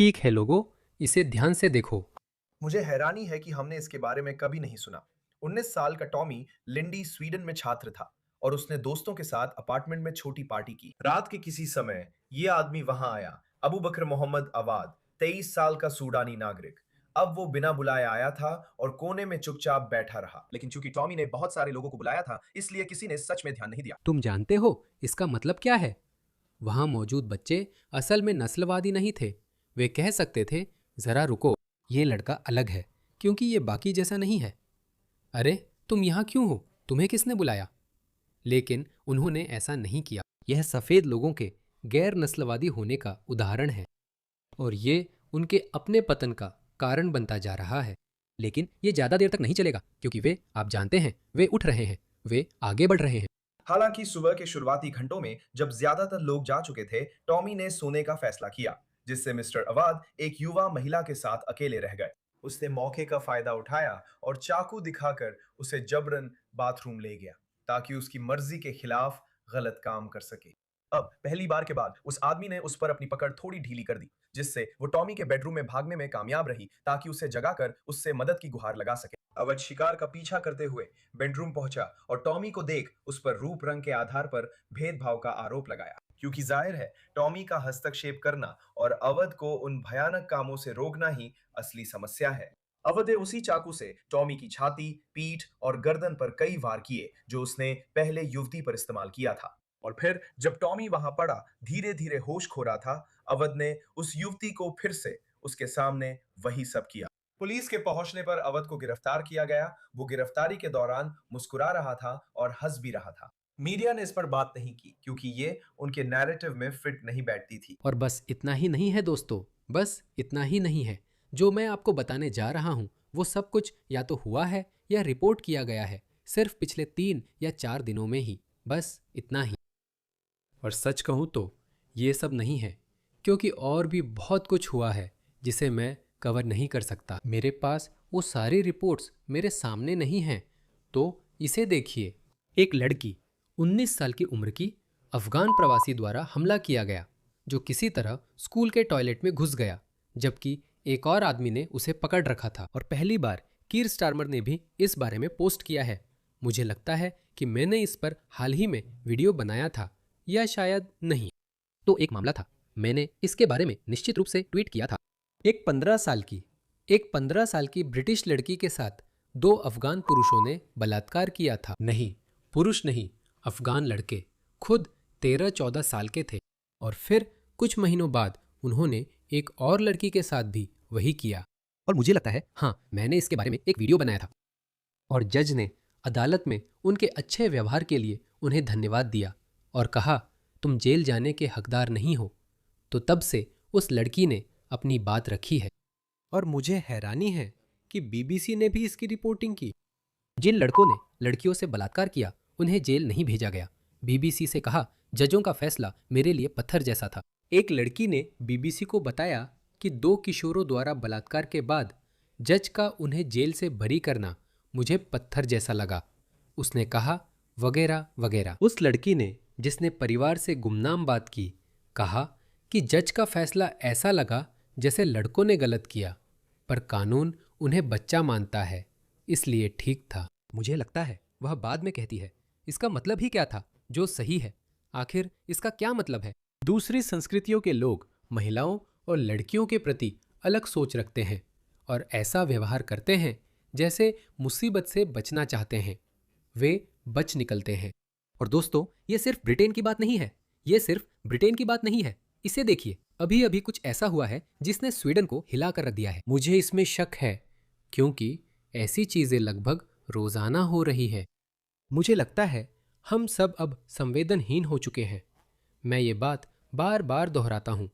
ठीक है लोगों, इसे ध्यान से देखो। मुझे हैरानी है कि हमने इसके बारे में कभी नहीं सुना। 19 साल का टॉमी लिंडी स्वीडन में छात्र था और उसने दोस्तों के साथ अपार्टमेंट में छोटी पार्टी की। रात के किसी समय ये आदमी वहां आया, अबू बकर मोहम्मद अवाद, 23 साल का सूडानी नागरिक। अब वो बिना बुलाए आया था और कोने में चुपचाप बैठा रहा। लेकिन चूंकि टॉमी ने बहुत सारे लोगों को बुलाया था, इसलिए किसी ने सच में ध्यान नहीं दिया। तुम जानते हो इसका मतलब क्या है? वहां मौजूद बच्चे असल में नस्लवादी नहीं थे। वे कह सकते थे, जरा रुको, ये लड़का अलग है क्योंकि ये बाकी जैसा नहीं है। अरे तुम यहाँ क्यों हो? तुम्हें किसने बुलाया? लेकिन उन्होंने ऐसा नहीं किया। यह सफ़ेद लोगों के गैर नस्लवादी होने का उदाहरण है और ये उनके अपने पतन का कारण बनता जा रहा है। लेकिन ये ज़्यादा देर तक नहीं चलेगा क्योंकि वे, आप जानते हैं, वे उठ रहे हैं, वे आगे बढ़ रहे हैं। हालांकि सुबह के शुरुआती घंटों में जब ज्यादातर लोग जा चुके थे, टॉमी ने सोने का फैसला किया, जिससे मिस्टर अवाद एक युवा महिला के साथ अकेले रह गए। उसने मौके का फायदा उठाया और चाकू दिखाकर उसे जबरन बाथरूम ले गया ताकि उसकी मर्जी के खिलाफ गलत काम कर सके। अब पहली बार के बाद उस आदमी ने उस पर अपनी पकड़ थोड़ी ढीली कर दी, जिससे वो टॉमी के बेडरूम में भागने में कामयाब रही ताकि उसे जगाकर उससे मदद की गुहार लगा सके। अवध शिकार का पीछा करते हुए बेडरूम पहुंचा और टॉमी को देख उस पर रूप रंग के आधार पर भेदभाव का आरोप लगाया, क्योंकि जाहिर है टॉमी का हस्तक्षेप करना और अवध को उन भयानक कामों से रोकना ही असली समस्या है। अवध ने उसी चाकू से टॉमी की छाती, पीठ और गर्दन पर कई वार किए जो उसने पहले युवती पर इस्तेमाल किया था। और फिर जब टॉमी वहां पड़ा, धीरे धीरे होश खो रहा था, अवध ने उस युवती को फिर से उसके सामने वही सब किया। पुलिस के पहुंचने पर अवध को गिरफ्तार किया गया। वो गिरफ्तारी के दौरान मुस्कुरा रहा था और हंस भी रहा था। मीडिया ने इस पर बात नहीं की क्योंकि ये उनके नैरेटिव में फिट नहीं बैठती थी। और बस इतना ही नहीं है दोस्तों, बस इतना ही नहीं है। जो मैं आपको बताने जा रहा हूँ वो सब कुछ या तो हुआ है या रिपोर्ट किया गया है, सिर्फ पिछले 3 या 4 दिनों में ही। बस इतना ही। और सच कहूँ तो ये सब नहीं है, क्योंकि और भी बहुत कुछ हुआ है जिसे मैं कवर नहीं कर सकता। मेरे पास वो सारी रिपोर्ट्स मेरे सामने नहीं हैं। तो इसे देखिए। एक लड़की 19 साल की उम्र की अफगान प्रवासी द्वारा हमला किया गया, जो किसी तरह स्कूल के टॉयलेट में घुस गया, जबकि एक और आदमी ने उसे पकड़ रखा था। और पहली बार कीर स्टारमर ने भी इस बारे में पोस्ट किया है। मुझे लगता है कि मैंने इस पर हाल ही में वीडियो बनाया था, या शायद नहीं। तो एक मामला था, मैंने इसके बारे में निश्चित रूप से ट्वीट किया था। एक 15 साल की ब्रिटिश लड़की के साथ 2 अफगान पुरुषों ने बलात्कार किया था। नहीं, पुरुष नहीं, अफगान लड़के, खुद 13-14 साल के थे। और फिर कुछ महीनों बाद उन्होंने एक और लड़की के साथ भी वही किया। और मुझे लगता है, हाँ, मैंने इसके बारे में एक वीडियो बनाया था। और जज ने अदालत में उनके अच्छे व्यवहार के लिए उन्हें धन्यवाद दिया और कहा, तुम जेल जाने के हकदार नहीं हो। तो तब से उस लड़की ने अपनी बात रखी है। और मुझे हैरानी है कि बीबीसी ने भी इसकी रिपोर्टिंग की। जिन लड़कों ने लड़कियों से बलात्कार किया उन्हें जेल नहीं भेजा गया। बीबीसी से कहा, जजों का फैसला मेरे लिए पत्थर जैसा था। एक लड़की ने बीबीसी को बताया कि 2 किशोरों द्वारा बलात्कार के बाद जज का उन्हें जेल से बरी करना मुझे पत्थर जैसा लगा। उसने कहा, वगैरह वगैरह। उस लड़की ने, जिसने परिवार से गुमनाम बात की, कहा कि जज का फैसला ऐसा लगा जैसे लड़कों ने गलत किया, पर कानून उन्हें बच्चा मानता है, इसलिए ठीक था। मुझे लगता है वह बाद में कहती है, इसका मतलब ही क्या था? जो सही है। आखिर इसका क्या मतलब है? दूसरी संस्कृतियों के लोग महिलाओं और लड़कियों के प्रति अलग सोच रखते हैं और ऐसा व्यवहार करते हैं जैसे मुसीबत से बचना चाहते हैं। वे बच निकलते हैं। और दोस्तों, ये सिर्फ ब्रिटेन की बात नहीं है। ये सिर्फ ब्रिटेन की बात नहीं है। इसे देखिए, अभी अभी कुछ ऐसा हुआ है जिसने स्वीडन को हिला कर रख दिया है। मुझे इसमें शक है, क्योंकि ऐसी चीजें लगभग रोजाना हो रही है। मुझे लगता है हम सब अब संवेदनहीन हो चुके हैं। मैं ये बात बार बार दोहराता हूँ,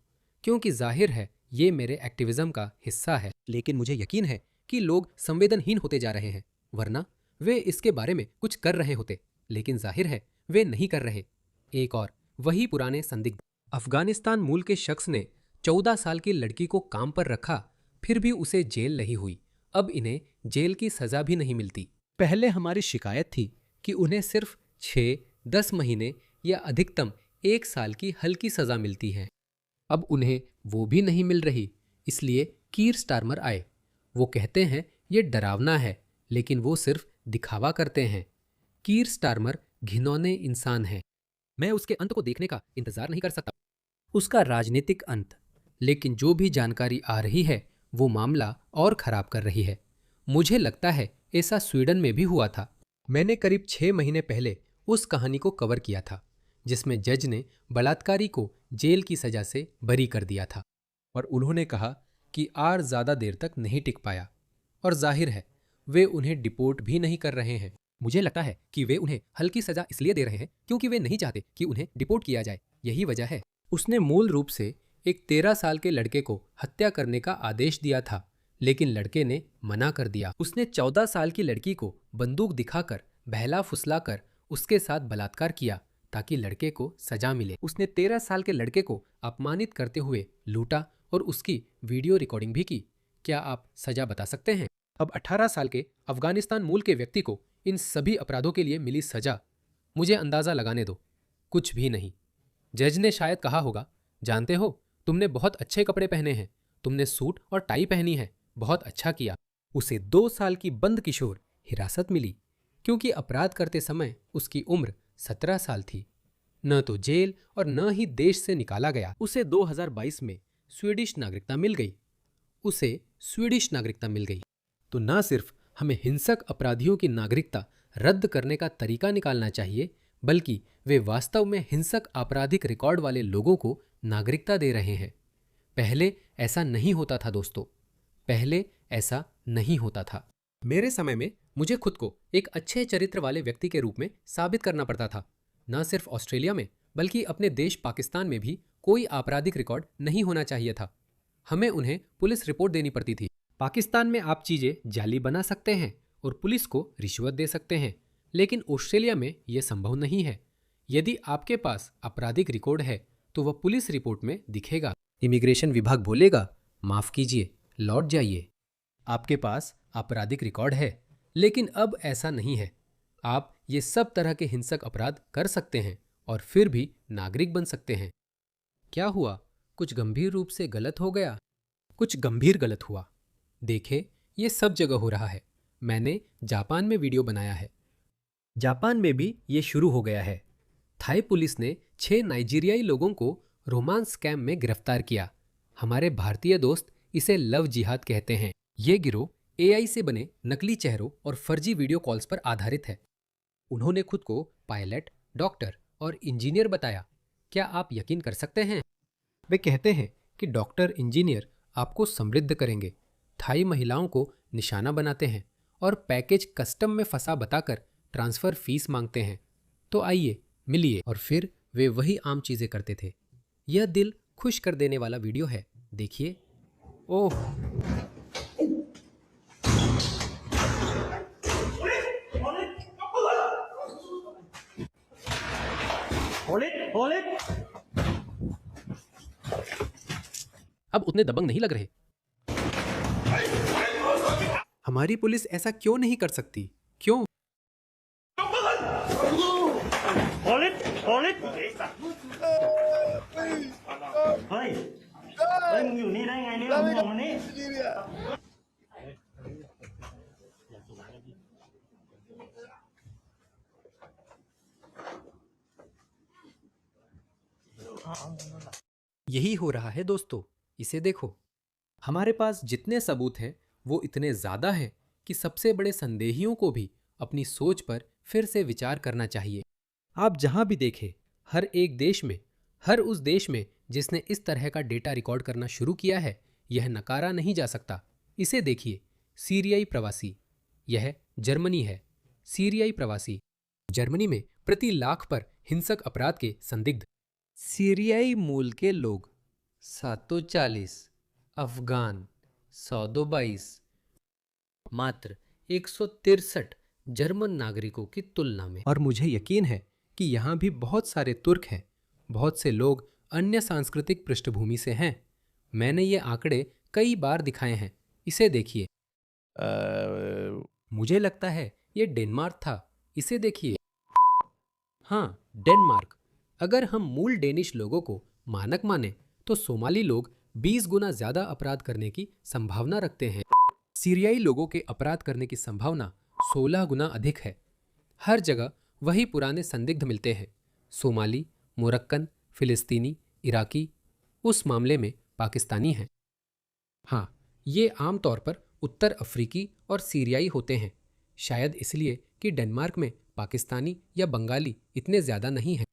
क्योंकि जाहिर है ये मेरे एक्टिविज्म का हिस्सा है। लेकिन मुझे यकीन है कि लोग संवेदनहीन होते जा रहे हैं, वरना वे इसके बारे में कुछ कर रहे होते। लेकिन जाहिर है वे नहीं कर रहे। एक और वही पुराने संदिग्ध। अफगानिस्तान मूल के शख्स ने 14 साल की लड़की को काम पर रखा, फिर भी उसे जेल नहीं हुई। अब इन्हें जेल की सजा भी नहीं मिलती। पहले हमारी शिकायत थी कि उन्हें सिर्फ 6-10 महीने या अधिकतम 1 साल की हल्की सजा मिलती है। अब उन्हें वो भी नहीं मिल रही। इसलिए कीर स्टारमर आए। वो कहते हैं ये डरावना है, लेकिन वो सिर्फ दिखावा करते हैं। कीर स्टारमर घिनौने इंसान हैं। मैं उसके अंत को देखने का इंतजार नहीं कर सकता, उसका राजनीतिक अंत। लेकिन जो भी जानकारी आ रही है वो मामला और खराब कर रही है। मुझे लगता है ऐसा स्वीडन में भी हुआ था। मैंने करीब 6 महीने पहले उस कहानी को कवर किया था जिसमें जज ने बलात्कारी को जेल की सजा से बरी कर दिया था और उन्होंने कहा कि आर ज़्यादा देर तक नहीं टिक पाया। और जाहिर है वे उन्हें डिपोर्ट भी नहीं कर रहे हैं। मुझे लगता है कि वे उन्हें हल्की सजा इसलिए दे रहे हैं क्योंकि वे नहीं चाहते कि उन्हें डिपोर्ट किया जाए। यही वजह है। उसने मूल रूप से एक 13 साल के लड़के को हत्या करने का आदेश दिया था, लेकिन लड़के ने मना कर दिया। उसने 14 साल की लड़की को बंदूक दिखाकर बहला फुसलाकर उसके साथ बलात्कार किया ताकि लड़के को सजा मिले। उसने 13 साल के लड़के को अपमानित करते हुए लूटा और उसकी वीडियो रिकॉर्डिंग भी की। क्या आप सजा बता सकते हैं? अब 18 साल के अफगानिस्तान मूल के व्यक्ति को इन सभी अपराधों के लिए मिली सजा, मुझे अंदाजा लगाने दो, कुछ भी नहीं। जज ने शायद कहा होगा, जानते हो तुमने बहुत अच्छे कपड़े पहने हैं, तुमने सूट और टाई पहनी है, बहुत अच्छा किया। उसे 2 साल की बंद किशोर हिरासत मिली क्योंकि अपराध करते समय उसकी उम्र 17 साल थी। न तो जेल और न ही देश से निकाला गया। उसे 2022 में स्वीडिश नागरिकता मिल गई। तो न सिर्फ हमें हिंसक अपराधियों की नागरिकता रद्द करने का तरीका निकालना चाहिए, बल्कि वे वास्तव में हिंसक आपराधिक रिकॉर्ड वाले लोगों को नागरिकता दे रहे हैं। पहले ऐसा नहीं होता था दोस्तों, पहले ऐसा नहीं होता था। मेरे समय में मुझे खुद को एक अच्छे चरित्र वाले व्यक्ति के रूप में साबित करना पड़ता था। न सिर्फ ऑस्ट्रेलिया में बल्कि अपने देश पाकिस्तान में भी कोई आपराधिक रिकॉर्ड नहीं होना चाहिए था। हमें उन्हें पुलिस रिपोर्ट देनी पड़ती थी। पाकिस्तान में आप चीज़ें जाली बना सकते हैं और पुलिस को रिश्वत दे सकते हैं, लेकिन ऑस्ट्रेलिया में यह संभव नहीं है। यदि आपके पास आपराधिक रिकॉर्ड है तो वह पुलिस रिपोर्ट में दिखेगा। इमिग्रेशन विभाग बोलेगा, माफ़ कीजिए, लौट जाइए। आपके पास आपराधिक रिकॉर्ड है, लेकिन अब ऐसा नहीं है। आप ये सब तरह के हिंसक अपराध कर सकते हैं और फिर भी नागरिक बन सकते हैं। क्या हुआ? कुछ गंभीर रूप से गलत हो गया? कुछ गंभीर गलत हुआ। देखे, ये सब जगह हो रहा है। मैंने जापान में वीडियो बनाया है। जापान में भी ये शुरू हो गया है। थाई पुलिस ने 6 नाइजीरियाई लोगों को रोमांस स्कैम में गिरफ्तार किया। हमारे भारतीय दोस्त इसे लव जिहाद कहते हैं। ये गिरोह एआई से बने नकली चेहरों और फर्जी वीडियो कॉल्स पर आधारित है। उन्होंने खुद को पायलट, डॉक्टर और इंजीनियर बताया। क्या आप यकीन कर सकते हैं? वे कहते हैं कि डॉक्टर, इंजीनियर आपको समृद्ध करेंगे, थाई महिलाओं को निशाना बनाते हैं और पैकेज कस्टम में फंसा बताकर ट्रांसफ़र फीस मांगते हैं। तो आइए मिलिए। और फिर वे वही आम चीज़ें करते थे। यह दिल खुश कर देने वाला वीडियो है, देखिए। ओह, अब उतने दबंग नहीं लग रहे। हमारी पुलिस ऐसा क्यों नहीं कर सकती? क्यों? यही हो रहा है दोस्तों, इसे देखो। हमारे पास जितने सबूत हैं वो इतने ज़्यादा हैं कि सबसे बड़े संदेहियों को भी अपनी सोच पर फिर से विचार करना चाहिए। आप जहां भी देखें, हर एक देश में, हर उस देश में जिसने इस तरह का डेटा रिकॉर्ड करना शुरू किया है, यह नकारा नहीं जा सकता। इसे देखिए, सीरियाई प्रवासी। यह जर्मनी है। सीरियाई प्रवासी। जर्मनी में प्रति लाख पर हिंसक अपराध के संदिग्ध। सीरियाई मूल के लोग 740, अफगान 122, मात्र 163 जर्मन नागरिकों की तुलना में। और मुझे यकीन है कि यहाँ भी बहुत सारे तुर्क हैं, बहुत से लोग अन्य सांस्कृतिक पृष्ठभूमि से हैं। मैंने ये आंकड़े कई बार दिखाए हैं। इसे देखिए। मुझे लगता है ये डेनमार्क था। इसे देखिए। हाँ, डेनमार्क। अगर हम मूल डेनिश लोगों को मानक माने तो सोमाली लोग 20 गुना ज्यादा अपराध करने की संभावना रखते हैं। सीरियाई लोगों के अपराध करने की संभावना 16 गुना अधिक है। हर जगह वही पुराने संदिग्ध मिलते हैं, सोमाली, मोरक्कन, फिलिस्तीनी, इराकी, उस मामले में पाकिस्तानी हैं। हाँ, ये आम तौर पर उत्तर अफ्रीकी और सीरियाई होते हैं, शायद इसलिए कि डेनमार्क में पाकिस्तानी या बंगाली इतने ज्यादा नहीं हैं।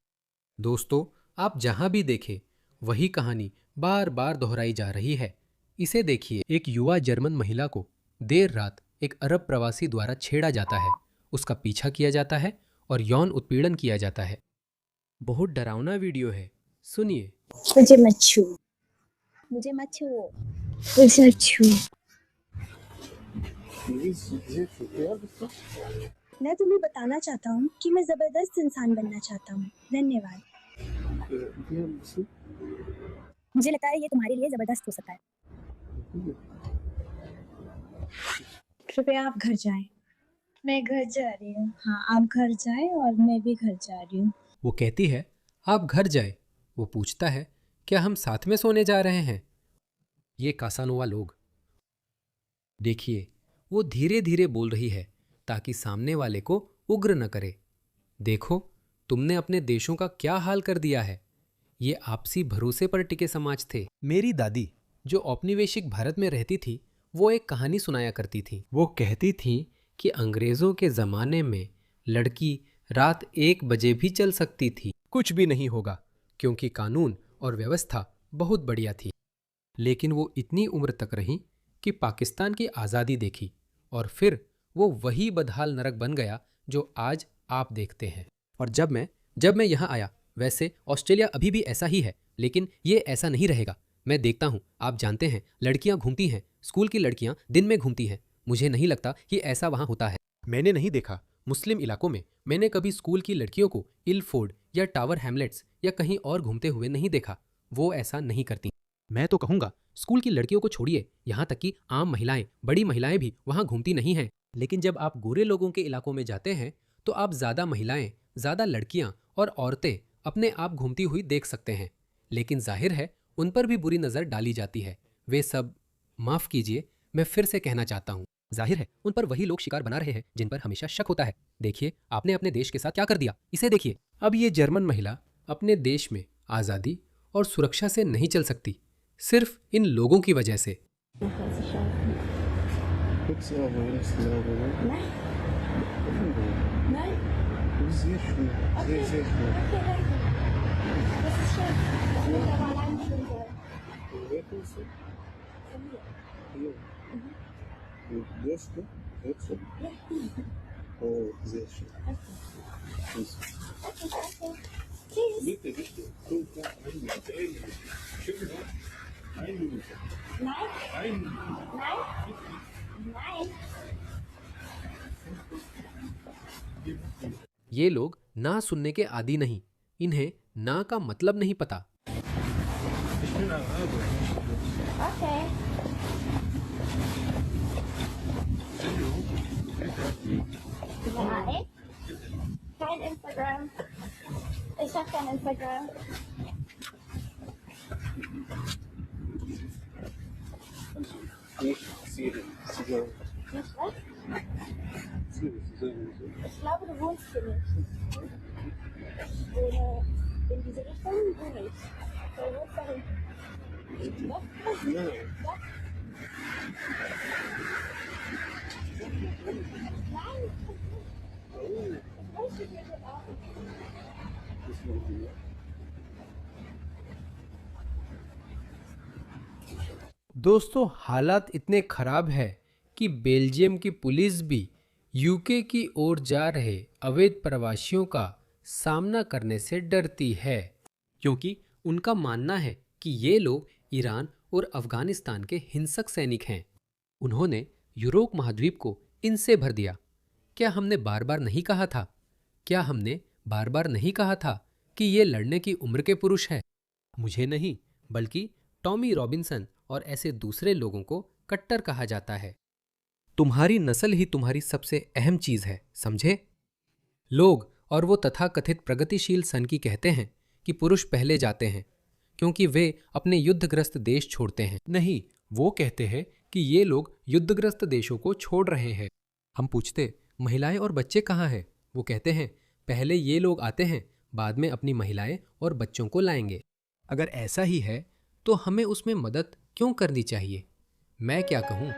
दोस्तों, आप जहां भी देखें वही कहानी बार बार दोहराई जा रही है। इसे देखिए, एक युवा जर्मन महिला को देर रात एक अरब प्रवासी द्वारा छेड़ा जाता है, उसका पीछा किया जाता है और यौन उत्पीड़न किया जाता है। बहुत डरावना वीडियो है, सुनिए। मुझे मत छू, मुझे मत छू, मुझे मत छू। मैं तुम्हें बताना चाहता हूँ कि मैं जबरदस्त इंसान बनना चाहता हूँ। धन्यवाद। मुझे लगता है ये तुम्हारे लिए जबरदस्त हो सकता है। कृपया आप घर जाएं। मैं घर जा रही हूँ। हाँ, आप घर जाएं और मैं भी घर जा रही हूँ। वो कहती है, आप घर जाए। वो पूछता है, क्या हम साथ में सोने जा रहे हैं? ये कासानोवा लोग। देखिए, वो धीरे धीरे बोल रही है ताकि सामने वाले को उग्र न करे। देखो, तुमने अपने देशों का क्या हाल कर दिया है। ये आपसी भरोसे पर टिके समाज थे। मेरी दादी, जो औपनिवेशिक भारत में रहती थी, वो एक कहानी सुनाया करती थी। वो कहती थी कि अंग्रेजों के जमाने में लड़की रात 1 बजे भी चल सकती थी, कुछ भी नहीं होगा, क्योंकि कानून और व्यवस्था बहुत बढ़िया थी। लेकिन वो इतनी उम्र तक रही कि पाकिस्तान की आज़ादी देखी और फिर वो वही बदहाल नरक बन गया जो आज आप देखते हैं। और जब मैं यहाँ आया, वैसे ऑस्ट्रेलिया अभी भी ऐसा ही है, लेकिन ये ऐसा नहीं रहेगा। मैं देखता हूँ, आप जानते हैं, लड़कियाँ घूमती हैं, स्कूल की लड़कियाँ दिन में घूमती हैं। मुझे नहीं लगता कि ऐसा वहाँ होता है। मैंने नहीं देखा। मुस्लिम इलाकों में मैंने कभी स्कूल की लड़कियों को इलफोर्ड या टावर हैमलेट्स या कहीं और घूमते हुए नहीं देखा। वो ऐसा नहीं करती। मैं तो कहूँगा, स्कूल की लड़कियों को छोड़िए, यहाँ तक कि आम महिलाएं, बड़ी महिलाएं भी वहाँ घूमती नहीं हैं। लेकिन जब आप गोरे लोगों के इलाकों में जाते हैं तो आप ज़्यादा महिलाएं, ज़्यादा लड़कियाँ और औरतें अपने आप घूमती हुई देख सकते हैं। लेकिन जाहिर है, उन पर भी बुरी नज़र डाली जाती है। वे सब, माफ़ कीजिए, मैं फिर से कहना चाहता हूँ, जाहिर है उन पर वही लोग शिकार बना रहे हैं जिन पर हमेशा शक होता है। देखिए, आपने अपने देश के साथ क्या कर दिया, इसे देखिए। अब ये जर्मन महिला अपने देश में आज़ादी और सुरक्षा से नहीं चल सकती, सिर्फ इन लोगों की वजह से। ये लोग ना सुनने के आदी नहीं, इन्हें ना का मतलब नहीं पता। Nein, kein Instagram. Ich habe kein Instagram. Nicht was? Ich glaube, du wohnst hier nicht. Ich wohne in diese Richtung, du nicht. Du wohnst da hinten. Doch? Doch? Nein. दोस्तों, हालात इतने खराब है कि बेल्जियम की पुलिस भी UK की ओर जा रहे अवैध प्रवासियों का सामना करने से डरती है, क्योंकि उनका मानना है कि ये लोग ईरान और अफगानिस्तान के हिंसक सैनिक हैं। उन्होंने यूरोप महाद्वीप को इनसे भर दिया। क्या हमने बार बार नहीं कहा था? क्या हमने बार बार नहीं कहा था कि ये लड़ने की उम्र के पुरुष हैं? मुझे नहीं, बल्कि टॉमी रॉबिन्सन और ऐसे दूसरे लोगों को कट्टर कहा जाता है। तुम्हारी नस्ल ही तुम्हारी सबसे अहम चीज है, समझे? लोग और वो तथाकथित प्रगतिशील सन की कहते हैं कि पुरुष पहले जाते हैं, क्योंकि वे अपने युद्धग्रस्त देश छोड़ते हैं। नहीं, वो कहते हैं कि ये लोग युद्धग्रस्त देशों को छोड़ रहे हैं। हम पूछते, महिलाएं और बच्चे कहाँ हैं? वो कहते हैं, पहले ये लोग आते हैं, बाद में अपनी महिलाएं और बच्चों को लाएंगे। अगर ऐसा ही है तो हमें उसमें मदद क्यों करनी चाहिए? मैं क्या कहूँ,